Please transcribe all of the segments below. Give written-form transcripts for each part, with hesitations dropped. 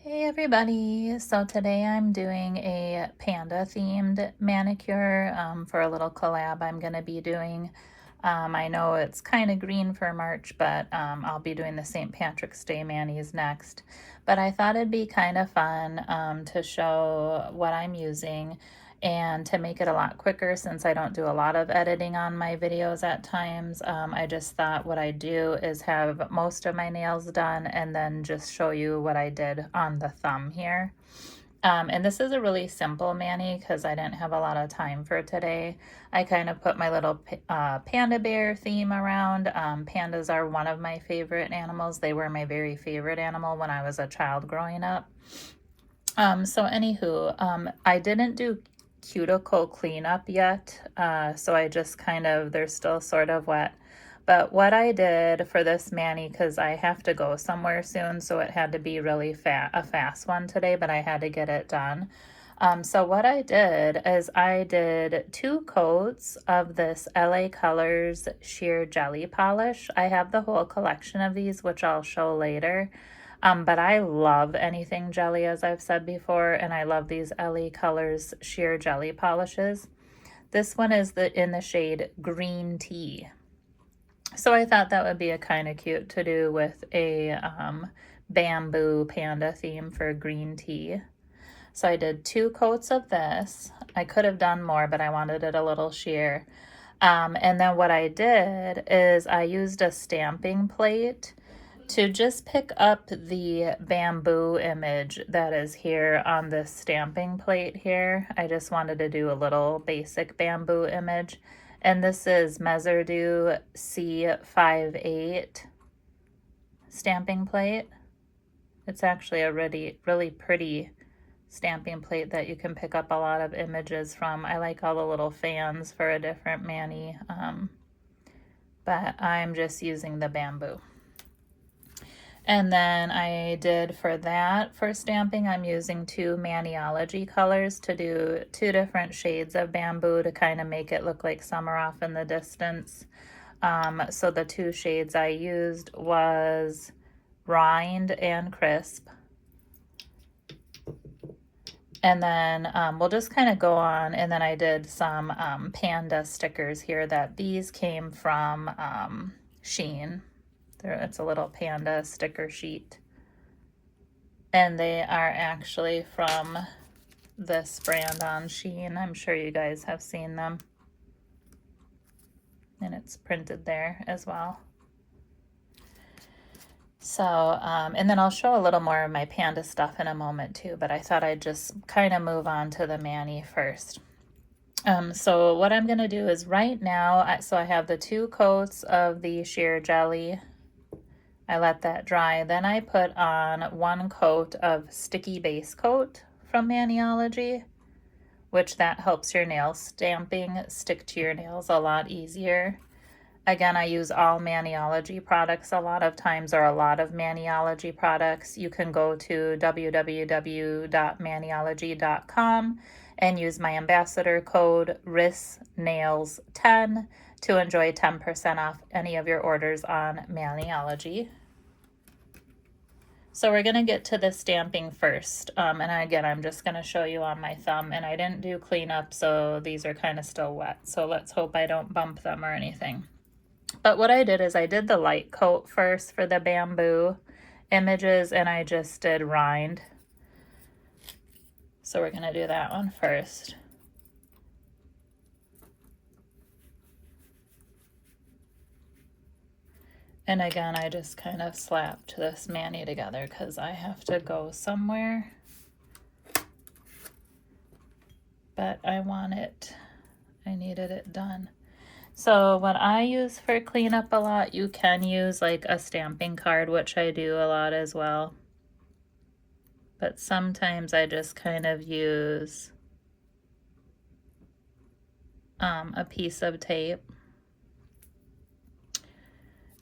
Hey everybody! So today I'm doing a panda themed manicure for a little collab I'm going to be doing. I know it's kind of green for March, but I'll be doing the St. Patrick's Day manis next. But I thought it'd be kind of fun to show what I'm using and to make it a lot quicker since I don't do a lot of editing on my videos at times. I just thought what I'd do is have most of my nails done and then just show you what I did on the thumb here. And this is a really simple mani because I didn't have a lot of time for today. I kind of put my little panda bear theme around. Pandas are one of my favorite animals. They were my very favorite animal when I was a child growing up. So anywho, I didn't do cuticle cleanup yet, so I just they're still sort of wet. But what I did for this mani, because I have to go somewhere soon, so it had to be really a fast one today, but I had to get it done. So what I did is I did 2 coats of this LA Colors Sheer Jelly Polish. I have the whole collection of these, which I'll show later. But I love anything jelly, as I've said before, and I love these LA Colors Sheer Jelly Polishes. This one is in the shade Green Tea. So I thought that would be a kind of cute to do with a bamboo panda theme for green tea. So I did 2 coats of this. I could have done more, but I wanted it a little sheer. And then what I did is I used a stamping plate to just pick up the bamboo image that is here on this stamping plate here. I just wanted to do a little basic bamboo image. And this is Messerdu C58 stamping plate. It's actually a really pretty stamping plate that you can pick up a lot of images from. I like all the little fans for a different mani, but I'm just using the bamboo. And then I did for that, for stamping, I'm using 2 Maniology colors to do 2 different shades of bamboo to kind of make it look like summer off in the distance. So the 2 shades I used was Rind and Crisp. And then we'll just kind of go on, and then I did some Panda stickers here these came from Shein. It's a little panda sticker sheet. And they are actually from this brand on Shein. I'm sure you guys have seen them. And it's printed there as well. So, and then I'll show a little more of my panda stuff in a moment too, but I thought I'd just kind of move on to the mani first. So what I'm going to do is right now, so I have the 2 coats of the sheer jelly. I let that dry. Then I put on 1 coat of sticky base coat from Maniology, which that helps your nail stamping stick to your nails a lot easier. Again, I use all Maniology products a lot of times, or a lot of Maniology products. You can go to www.maniology.com and use my ambassador code RISNAILS10 to enjoy 10% off any of your orders on Maniology. So we're going to get to the stamping first. And again, I'm just going to show you on my thumb, and I didn't do cleanup, so these are kind of still wet. So let's hope I don't bump them or anything. But what I did is I did the light coat first for the bamboo images, and I just did rind. So we're going to do that one first. And again, I just kind of slapped this mani together because I have to go somewhere. But I needed it done. So what I use for cleanup a lot, you can use like a stamping card, which I do a lot as well. But sometimes I just kind of use a piece of tape.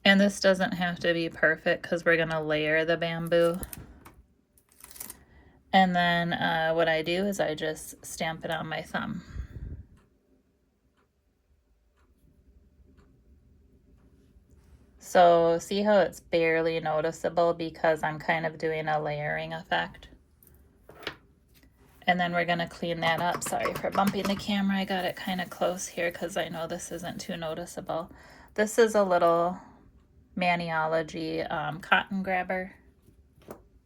And this doesn't have to be perfect because we're going to layer the bamboo. And then what I do is I just stamp it on my thumb. So see how it's barely noticeable because I'm kind of doing a layering effect. And then we're gonna clean that up. Sorry for bumping the camera. I got it kind of close here because I know this isn't too noticeable. This is a little Maniology cotton grabber.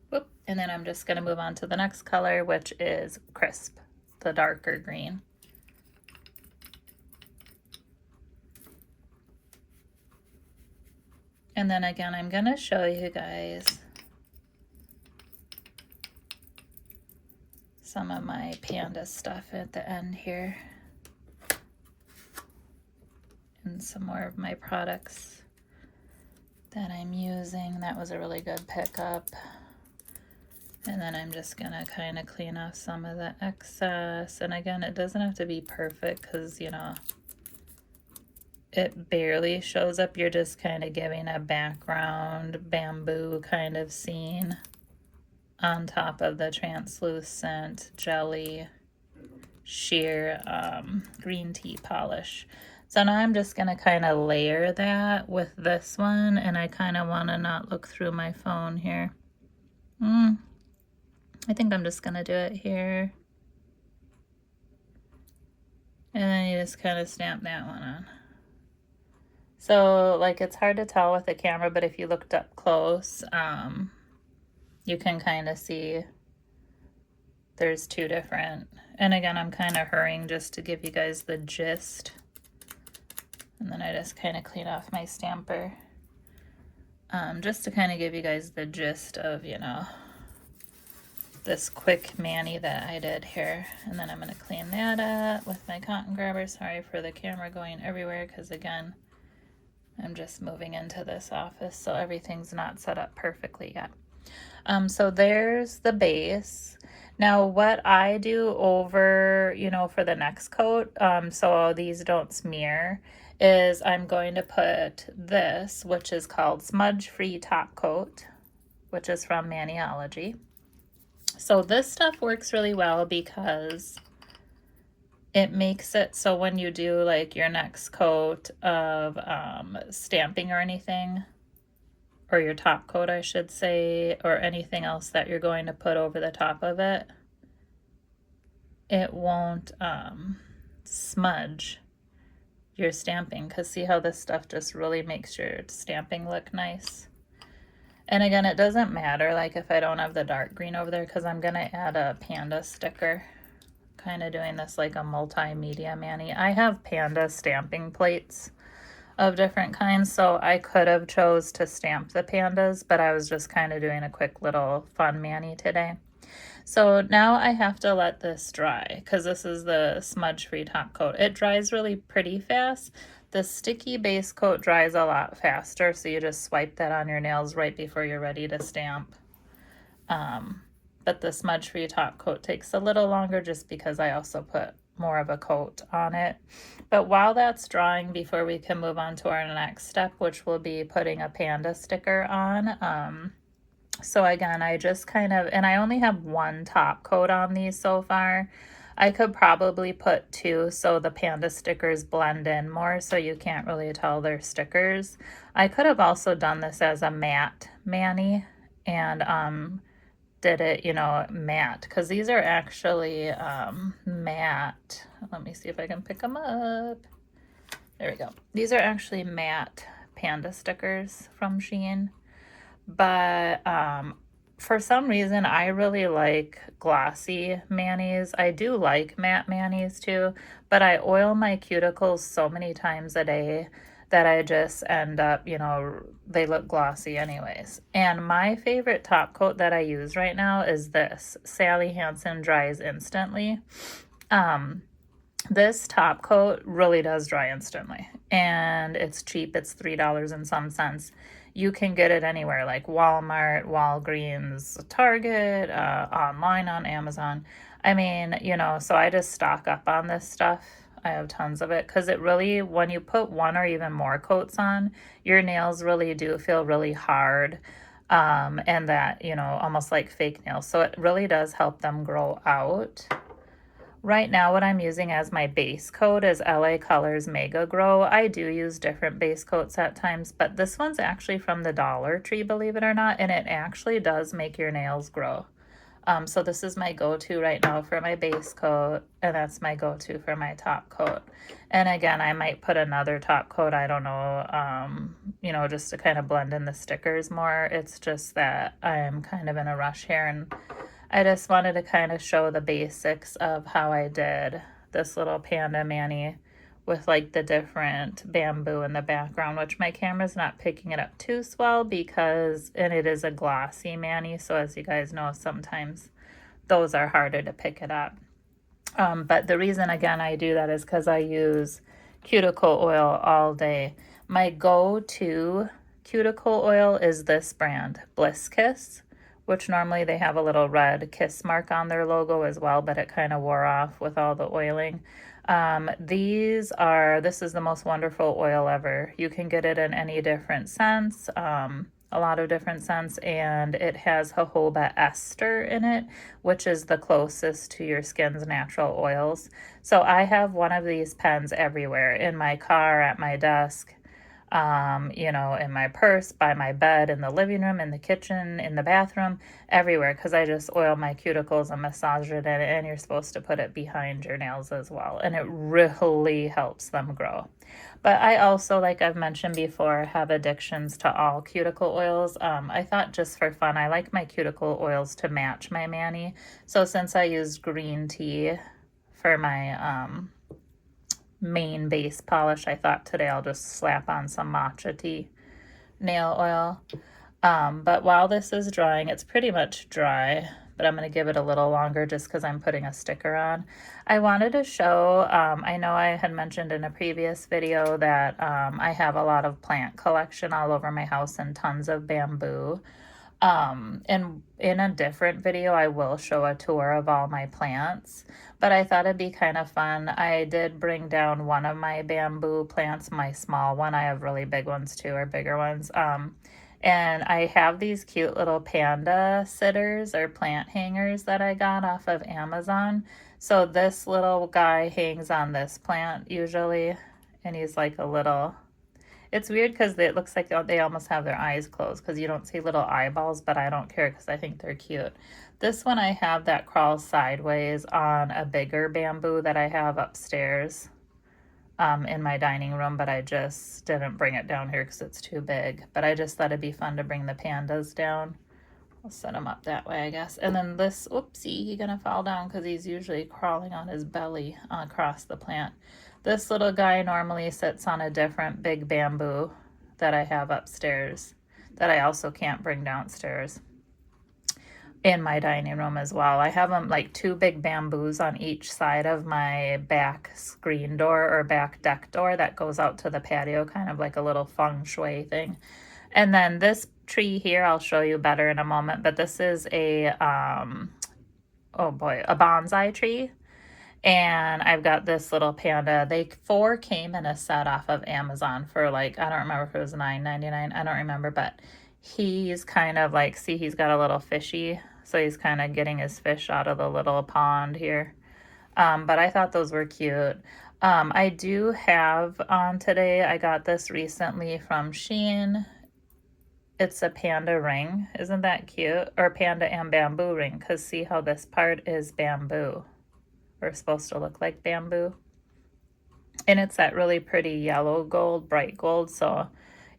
Whoop. And then I'm just gonna move on to the next color, which is Crisp, the darker green. And then again, I'm gonna show you guys some of my Panda stuff at the end here. And some more of my products that I'm using. That was a really good pickup. And then I'm just gonna kind of clean off some of the excess. And again, it doesn't have to be perfect because, you know, it barely shows up. You're just kind of giving a background bamboo kind of scene on top of the translucent jelly sheer green tea polish. So now I'm just gonna kind of layer that with this one, and I kind of want to not look through my phone here. I think I'm just gonna do it here. And then you just kind of stamp that one on. So like it's hard to tell with the camera, but if you looked up close, you can kind of see there's two different. And again, I'm kind of hurrying just to give you guys the gist. And then I just kind of clean off my stamper. Just to kind of give you guys the gist of, you know, this quick mani that I did here. And then I'm going to clean that up with my cotton grabber. Sorry for the camera going everywhere because again, I'm just moving into this office, so everything's not set up perfectly yet. So there's the base. Now what I do over, you know, for the next coat, so these don't smear, is I'm going to put this, which is called Smudge Free Top Coat, which is from Maniology. So this stuff works really well because it makes it so when you do like your next coat of stamping or anything, or your top coat I should say, or anything else that you're going to put over the top of it, it won't smudge your stamping, because see how this stuff just really makes your stamping look nice. And again, it doesn't matter like if I don't have the dark green over there, because I'm gonna add a Panda sticker. Kind of doing this like a multimedia mani. I have Panda stamping plates of different kinds, so I could have chose to stamp the pandas, but I was just kind of doing a quick little fun mani today. So now I have to let this dry because this is the smudge free top coat. It dries really pretty fast. The sticky base coat dries a lot faster, so you just swipe that on your nails right before you're ready to stamp. But the smudge free top coat takes a little longer just because I also put more of a coat on it. But while that's drying, before we can move on to our next step, which will be putting a Panda sticker on, so again, I just kind of, and I only have one top coat on these so far. I could probably put two so the Panda stickers blend in more so you can't really tell they're stickers. I could have also done this as a matte mani and did it, you know, matte, because these are actually matte. Let me see if I can pick them up. There we go. These are actually matte Panda stickers from Shein. But for some reason, I really like glossy manis. I do like matte manis too, but I oil my cuticles so many times a day that I just end up, you know, they look glossy anyways. And my favorite top coat that I use right now is this Sally Hansen Dries Instantly. This top coat really does dry instantly, and it's cheap. It's $3 and some cents. You can get it anywhere like Walmart, Walgreens, Target, online on Amazon. I mean, you know, so I just stock up on this stuff. I have tons of it because it really, when you put one or even more coats on, your nails really do feel really hard, and that, you know, almost like fake nails. So it really does help them grow out. Right now, what I'm using as my base coat is LA Colors Mega Grow. I do use different base coats at times, but this one's actually from the Dollar Tree, believe it or not, and it actually does make your nails grow. So this is my go-to right now for my base coat, and that's my go-to for my top coat. And again, I might put another top coat, I don't know, you know, just to kind of blend in the stickers more. It's just that I'm kind of in a rush here, and I just wanted to kind of show the basics of how I did this little Panda mani with like the different bamboo in the background, which my camera's not picking it up too swell because, and it is a glossy mani, so as you guys know, sometimes those are harder to pick it up. But the reason, again, I do that is because I use cuticle oil all day. My go-to cuticle oil is this brand, Bliss Kiss, which normally they have a little red kiss mark on their logo as well, but it kind of wore off with all the oiling. This is the most wonderful oil ever. You can get it in any different scents, a lot of different scents, and it has jojoba ester in it, which is the closest to your skin's natural oils. So I have one of these pens everywhere, in my car, at my desk, you know, in my purse, by my bed, in the living room, in the kitchen, in the bathroom, everywhere, because I just oil my cuticles and massage it in, and you're supposed to put it behind your nails as well, and it really helps them grow. But I also, like I've mentioned before, have addictions to all cuticle oils. I thought just for fun, I like my cuticle oils to match my mani. So since I used green tea for my main base polish, I thought today I'll just slap on some matcha tea nail oil. But while this is drying, it's pretty much dry, but I'm going to give it a little longer just because I'm putting a sticker on. I wanted to show, I know I had mentioned in a previous video that I have a lot of plant collection all over my house and tons of bamboo. And in a different video, I will show a tour of all my plants, but I thought it'd be kind of fun. I did bring down one of my bamboo plants, my small one. I have really big ones too, or bigger ones. And I have these cute little panda sitters or plant hangers that I got off of Amazon. So this little guy hangs on this plant usually, and he's like a little, it's weird because it looks like they almost have their eyes closed because you don't see little eyeballs, but I don't care because I think they're cute. This one I have that crawls sideways on a bigger bamboo that I have upstairs in my dining room, but I just didn't bring it down here because it's too big. But I just thought it'd be fun to bring the pandas down. I'll set him up that way, I guess. And then this, oopsie, he's gonna fall down because he's usually crawling on his belly across the plant. This little guy normally sits on a different big bamboo that I have upstairs that I also can't bring downstairs in my dining room as well. I have them like two big bamboos on each side of my back screen door or back deck door that goes out to the patio, kind of like a little feng shui thing. And then this tree here, I'll show you better in a moment, but this is a, oh boy, a bonsai tree. And I've got this little panda. They 4 came in a set off of Amazon for like, I don't remember if it was $9.99. I don't remember, but he's kind of like, see, he's got a little fishy. So he's kind of getting his fish out of the little pond here. But I thought those were cute. I do have on today, I got this recently from Shein. It's a panda ring. Isn't that cute? Or panda and bamboo ring, because see how this part is bamboo. Or supposed to look like bamboo. And it's that really pretty yellow gold, bright gold, so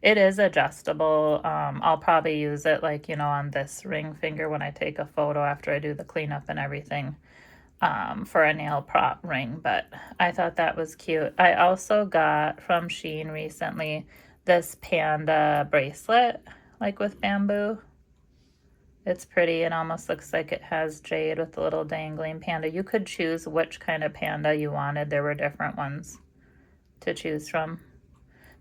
it is adjustable. I'll probably use it like, you know, on this ring finger when I take a photo after I do the cleanup and everything, for a nail prop ring, but I thought that was cute. I also got from Shein recently this panda bracelet, like with bamboo. It's pretty. It almost looks like it has jade with a little dangling panda. You could choose which kind of panda you wanted. There were different ones to choose from.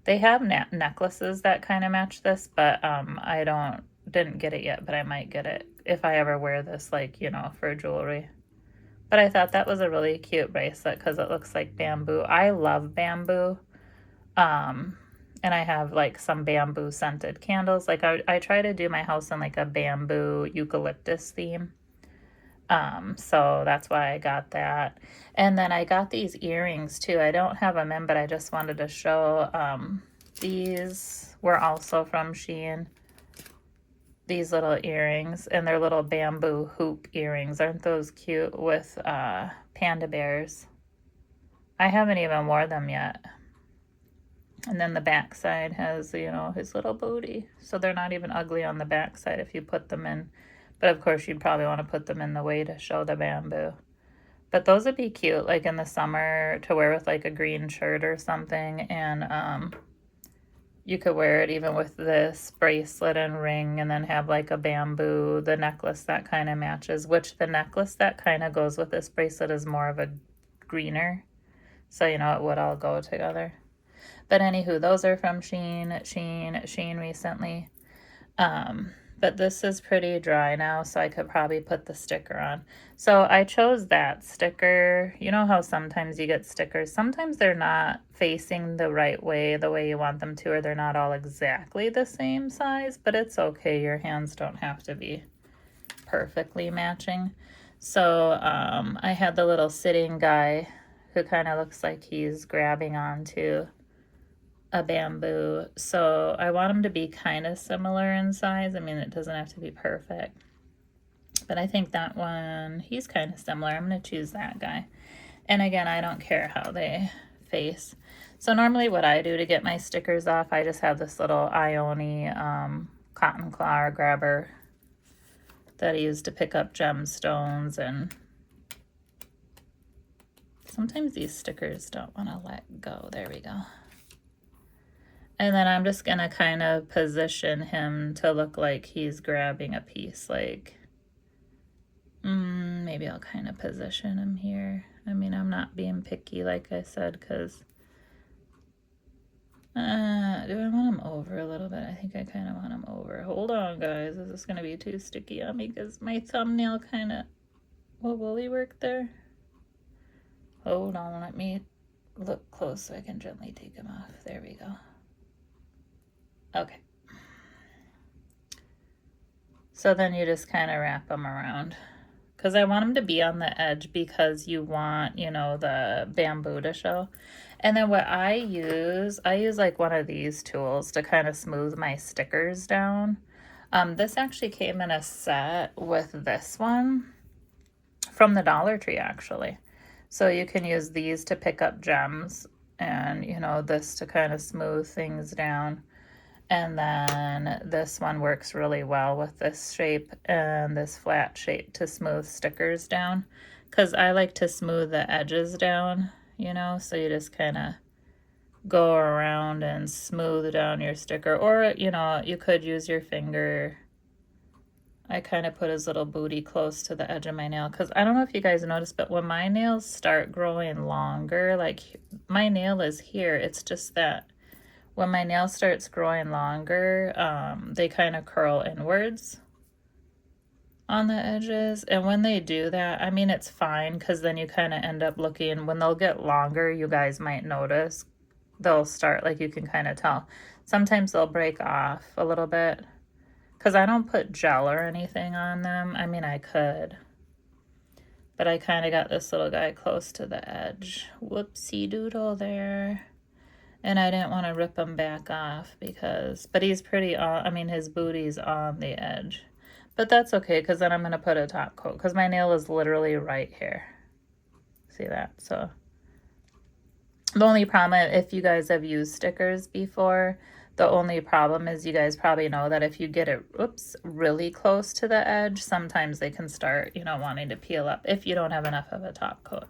They have necklaces that kind of match this, but I didn't get it yet, but I might get it if I ever wear this, like, you know, for jewelry. But I thought that was a really cute bracelet because it looks like bamboo. I love bamboo. And I have like some bamboo scented candles. Like I try to do my house in like a bamboo eucalyptus theme. So that's why I got that. And then I got these earrings too. I don't have them in, but I just wanted to show, these were also from Shein. these little earrings, and they're little bamboo hoop earrings. Aren't those cute with panda bears? I haven't even wore them yet. And then the back side has, you know, his little booty. So they're not even ugly on the back side if you put them in. But of course, you'd probably want to put them in the way to show the bamboo. But those would be cute, like in the summer, to wear with like a green shirt or something. And you could wear it even with this bracelet and ring, and then have like a bamboo, the necklace that kind of matches, which the necklace that kind of goes with this bracelet is more of a greener. So, you know, it would all go together. But anywho, those are from Shein recently. But this is pretty dry now, so I could probably put the sticker on. So I chose that sticker. You know how sometimes you get stickers, sometimes they're not facing the right way, the way you want them to, or they're not all exactly the same size, but it's okay. Your hands don't have to be perfectly matching. So I had the little sitting guy who kind of looks like he's grabbing onto a bamboo. So I want them to be kind of similar in size. I mean, it doesn't have to be perfect. But I think that one, he's kind of similar. I'm going to choose that guy. And again, I don't care how they face. So normally what I do to get my stickers off, I just have this little Ioni cotton claw grabber that I use to pick up gemstones, and sometimes these stickers don't want to let go. There we go. And then I'm just gonna kind of position him to look like he's grabbing a piece, like, maybe I'll kind of position him here. I mean, I'm not being picky, like I said, because, do I want him over a little bit? I think I kind of want him over. Hold on, guys, is this gonna be too sticky on me? Because my thumbnail kind of, well, will he work there? Hold on, let me look close so I can gently take him off. There we go. Okay. So then you just kind of wrap them around, because I want them to be on the edge, because you want, you know, the bamboo to show. And then what I use like one of these tools to kind of smooth my stickers down. This actually came in a set with this one from the Dollar Tree, actually. So you can use these to pick up gems, and, you know, this to kind of smooth things down. And then this one works really well with this shape and this flat shape to smooth stickers down, because I like to smooth the edges down, you know, so you just kind of go around and smooth down your sticker. Or, you know, you could use your finger. I kind of put his little booty close to the edge of my nail, because I don't know if you guys noticed, but when my nails start growing longer, like my nail is here, it's just that when my nail starts growing longer, they kind of curl inwards on the edges. And when they do that, I mean, it's fine, because then you kind of end up looking, when they'll get longer, you guys might notice, they'll start, like, you can kind of tell. Sometimes they'll break off a little bit, because I don't put gel or anything on them. I mean, I could, but I kind of got this little guy close to the edge. Whoopsie doodle there. And I didn't want to rip him back off, because, but he's pretty, I mean, his booty's on the edge. But that's okay, because then I'm going to put a top coat, because my nail is literally right here. See that? So the only problem, if you guys have used stickers before, the only problem is, you guys probably know that if you get it, really close to the edge, sometimes they can start, you know, wanting to peel up if you don't have enough of a top coat.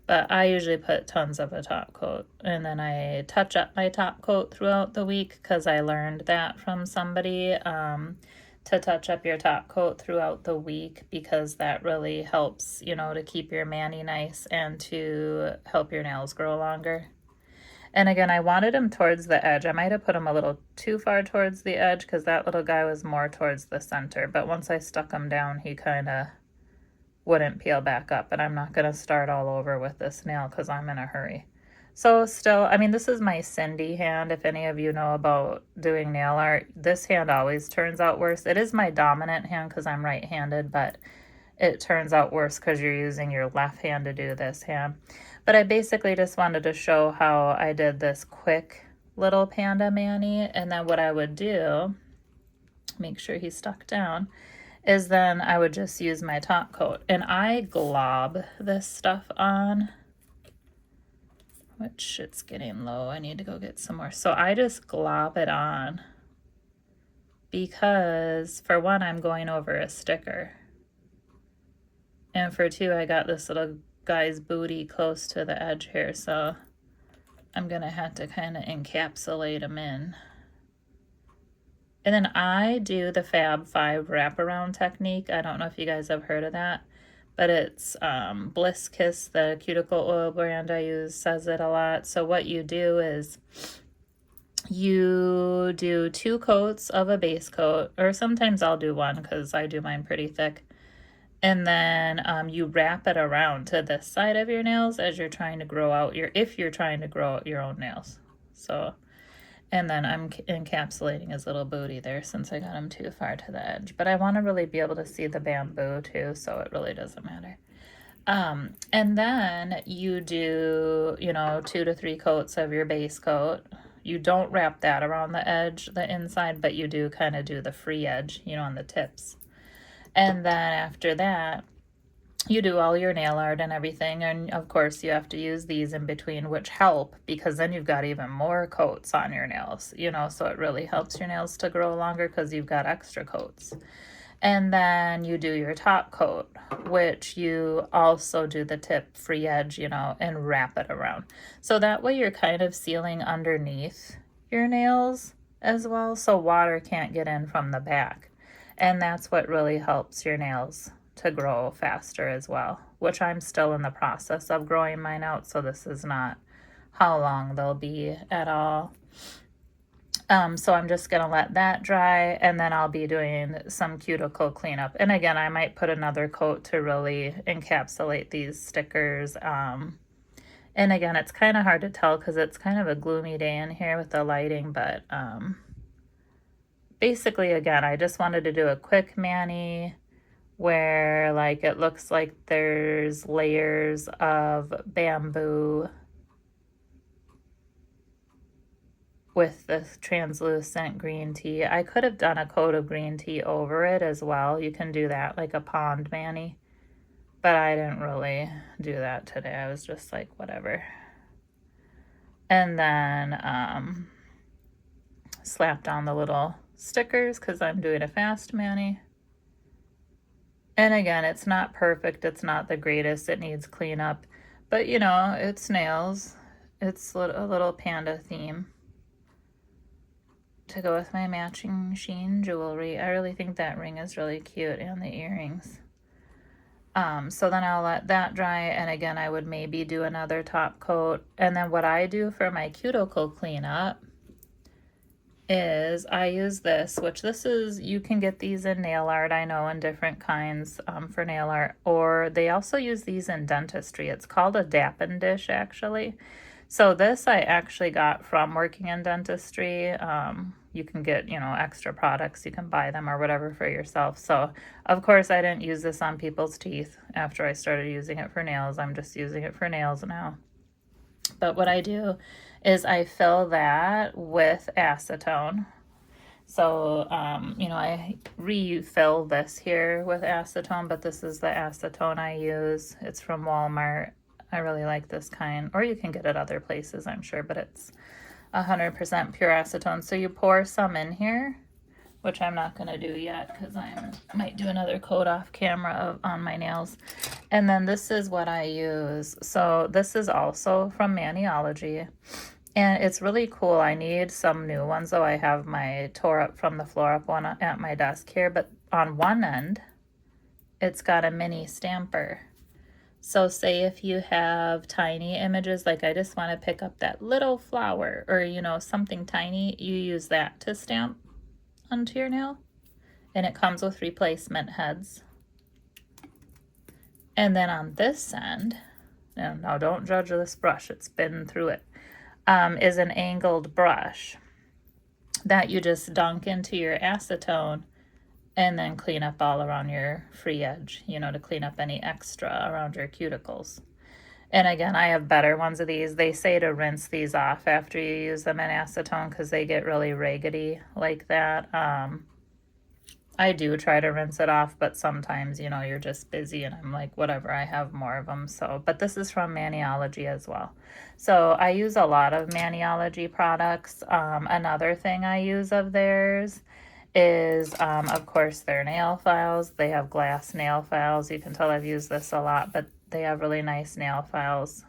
But I usually put tons of a top coat, and then I touch up my top coat throughout the week, because I learned that from somebody, to touch up your top coat throughout the week, because that really helps, you know, to keep your mani nice and to help your nails grow longer. And again, I wanted him towards the edge. I might have put him a little too far towards the edge, because that little guy was more towards the center. But once I stuck him down, he kind of wouldn't peel back up. But I'm not going to start all over with this nail, because I'm in a hurry. So still, I mean, this is my Cindy hand. If any of you know about doing nail art, this hand always turns out worse. It is my dominant hand, because I'm right-handed, but it turns out worse because you're using your left hand to do this hand. But I basically just wanted to show how I did this quick little panda mani. And then what I would do make sure he's stuck down, is then I would just use my top coat. And I glob this stuff on, which it's getting low. I need to go get some more. So I just glob it on because for one, I'm going over a sticker. And for two, I got this little guy's booty close to the edge here. So I'm gonna have to kind of encapsulate him in. And then I do the Fab 5 wraparound technique. I don't know if you guys have heard of that, but it's Bliss Kiss, the cuticle oil brand I use, says it a lot. So what you do is you do 2 coats of a base coat, or sometimes I'll do 1 because I do mine pretty thick. And then you wrap it around to this side of your nails as you're trying to grow out if you're trying to grow out your own nails. So, and then I'm encapsulating his little booty there since I got him too far to the edge. But I want to really be able to see the bamboo too, so it really doesn't matter. And then you do, 2 to 3 coats of your base coat. You don't wrap that around the edge, the inside, but you do kind of do the free edge, on the tips. And then after that, you do all your nail art and everything. And of course, you have to use these in between, which help because then you've got even more coats on your nails, so it really helps your nails to grow longer because you've got extra coats. And then you do your top coat, which you also do the tip free edge, and wrap it around. So that way you're kind of sealing underneath your nails as well, so water can't get in from the back. And that's what really helps your nails to grow faster as well, which I'm still in the process of growing mine out, so this is not how long they'll be at all. So I'm just gonna let that dry, and then I'll be doing some cuticle cleanup. And again, I might put another coat to really encapsulate these stickers. And again, it's kind of hard to tell because it's kind of a gloomy day in here with the lighting, but basically, again, I just wanted to do a quick mani where it looks like there's layers of bamboo with the translucent green tea. I could have done a coat of green tea over it as well. You can do that like a pond mani, but I didn't really do that today. I was just like, whatever. And then slapped on the little stickers because I'm doing a fast mani. And again, it's not perfect. It's not the greatest. It needs cleanup. But, it's nails. It's a little panda theme to go with my matching sheen jewelry. I really think that ring is really cute, and the earrings. So then I'll let that dry. And again, I would maybe do another top coat. And then what I do for my cuticle cleanup is I use this, which you can get these in nail art, I know, in different kinds for nail art, or they also use these in dentistry. It's called a Dappen dish, actually. So this I actually got from working in dentistry. You can get, extra products. You can buy them or whatever for yourself. So, of course, I didn't use this on people's teeth after I started using it for nails. I'm just using it for nails now. But what I do is I fill that with acetone. So, I refill this here with acetone, but this is the acetone I use. It's from Walmart. I really like this kind, or you can get it other places, I'm sure, but it's 100% pure acetone. So you pour some in here, which I'm not going to do yet because I might do another coat off camera on my nails. And then this is what I use. So this is also from Maniology, and it's really cool. I need some new ones, though. I have my tore up from the floor up one at my desk here, but on one end, it's got a mini stamper. So say if you have tiny images, like I just want to pick up that little flower or, something tiny, you use that to stamp onto your nail. And it comes with replacement heads. And then on this end, now don't judge this brush, it's been through it, is an angled brush that you just dunk into your acetone and then clean up all around your free edge, to clean up any extra around your cuticles. And again, I have better ones of these. They say to rinse these off after you use them in acetone because they get really raggedy like that. I do try to rinse it off, but sometimes, you know, you're just busy and I'm like, whatever, I have more of them. So, but this is from Maniology as well. So I use a lot of Maniology products. Another thing I use of theirs is, of course, their nail files. They have glass nail files. You can tell I've used this a lot, but they have really nice nail files.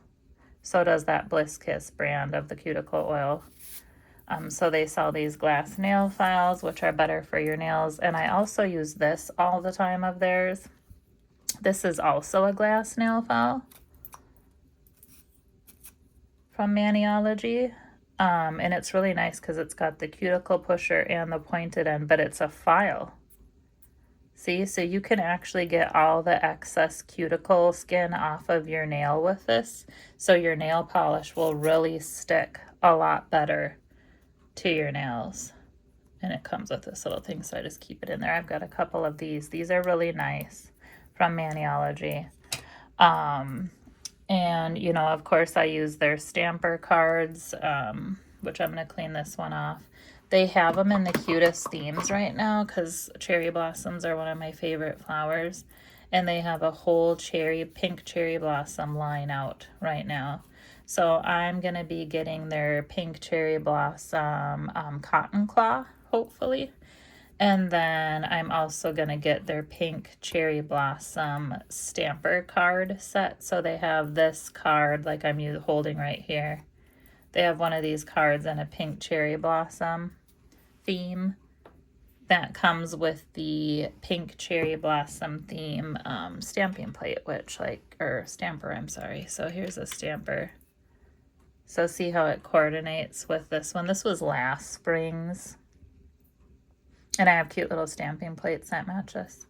So does that Bliss Kiss brand of the cuticle oil. So they sell these glass nail files, which are better for your nails. And I also use this all the time of theirs. This is also a glass nail file from Maniology. And it's really nice because it's got the cuticle pusher and the pointed end, but it's a file. See, so you can actually get all the excess cuticle skin off of your nail with this. So your nail polish will really stick a lot better to your nails. And it comes with this little thing, so I just keep it in there. I've got a couple of these. These are really nice from Maniology. And, you know, of course, I use their stamper cards, which I'm going to clean this one off. They have them in the cutest themes right now because cherry blossoms are one of my favorite flowers. And they have a whole pink cherry blossom line out right now. So I'm going to be getting their pink cherry blossom cotton claw, hopefully. And then I'm also going to get their pink cherry blossom stamper card set. So they have this card like I'm holding right here. They have one of these cards in a pink cherry blossom theme that comes with the pink cherry blossom theme stamping plate, or stamper, I'm sorry. So here's a stamper. So see how it coordinates with this one. This was last spring's. And I have cute little stamping plates that match this.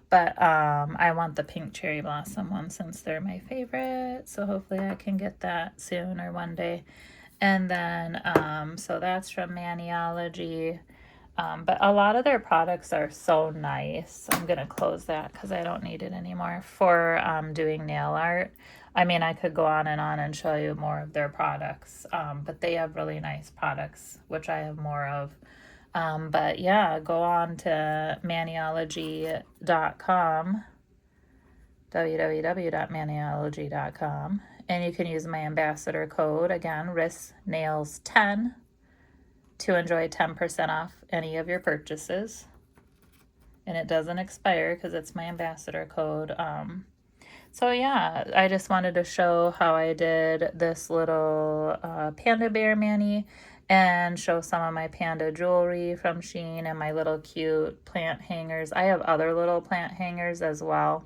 But I want the pink cherry blossom one since they're my favorite. So hopefully I can get that soon or one day. And then, so that's from Maniology. But a lot of their products are so nice. I'm going to close that because I don't need it anymore for doing nail art. I mean, I could go on and show you more of their products, but they have really nice products, which I have more of. But yeah, go on to maniology.com, www.maniology.com, and you can use my ambassador code, again, RISNails10, to enjoy 10% off any of your purchases. And it doesn't expire because it's my ambassador code. So yeah, I just wanted to show how I did this little panda bear mani and show some of my panda jewelry from Shein and my little cute plant hangers. I have other little plant hangers as well,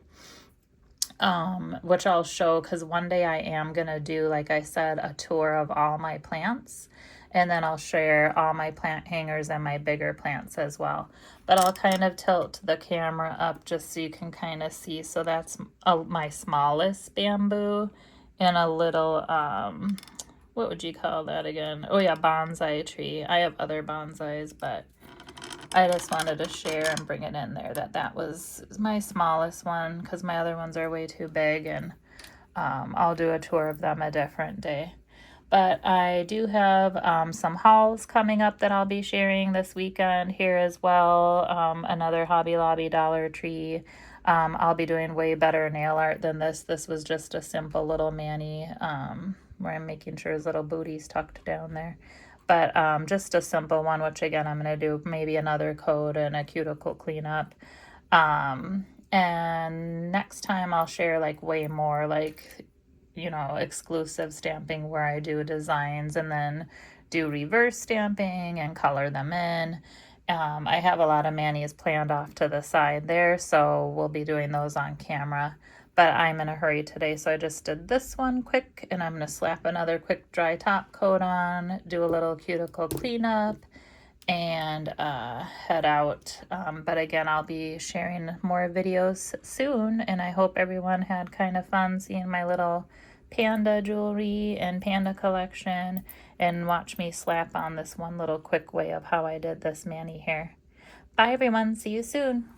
which I'll show because one day I am going to do, like I said, a tour of all my plants. And then I'll share all my plant hangers and my bigger plants as well. But I'll kind of tilt the camera up just so you can kind of see. So that's my smallest bamboo and a little, what would you call that again? Oh yeah, bonsai tree. I have other bonsais, but I just wanted to share and bring it in there that was my smallest one because my other ones are way too big, and I'll do a tour of them a different day. But I do have some hauls coming up that I'll be sharing this weekend here as well. Another Hobby Lobby Dollar Tree. I'll be doing way better nail art than this. This was just a simple little mani where I'm making sure his little booty's tucked down there. But just a simple one, which again, I'm going to do maybe another coat and a cuticle cleanup. And next time I'll share like way more like, you know, exclusive stamping where I do designs and then do reverse stamping and color them in. I have a lot of manis planned off to the side there, so we'll be doing those on camera. But I'm in a hurry today, so I just did this one quick, and I'm going to slap another quick dry top coat on, do a little cuticle cleanup, and head out. But again, I'll be sharing more videos soon, and I hope everyone had kind of fun seeing my little panda jewelry and panda collection, and watch me slap on this one little quick way of how I did this mani hair. Bye everyone, see you soon.